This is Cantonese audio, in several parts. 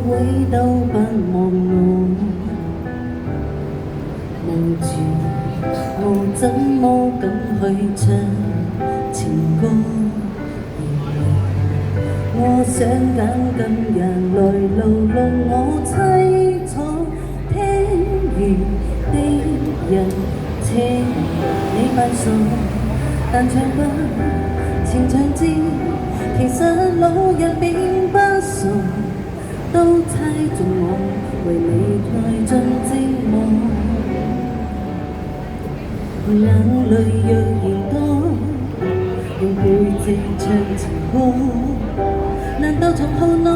位都不忘我，望住我怎麼敢去唱情歌？我想揀今日來流露我凄楚，聽完的人請你閉鎖，但唱不前唱知，其實老人並不傻，都猜中我為你太盡寂寞。眼淚若然多，用背脊唱情歌，難道從後腦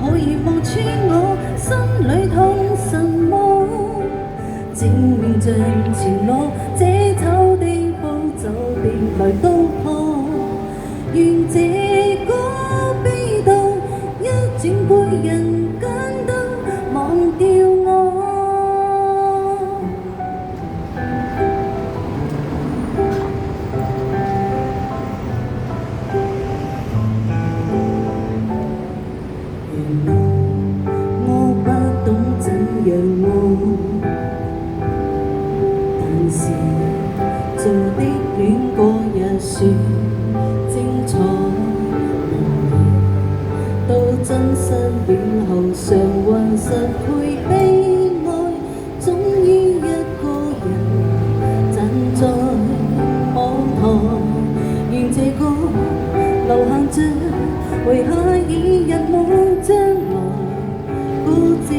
可以望穿我心裏痛什麼？正面像潮落，這醜的步驟別來刀破，願這歌悲到一轉背人間都忘掉我。我不懂怎樣愛，但是做的戀歌也算精彩。到真失戀後，償還實配悲哀，終於一個人站在網台，願這歌留下着，遺下已日冇將來，孤寂。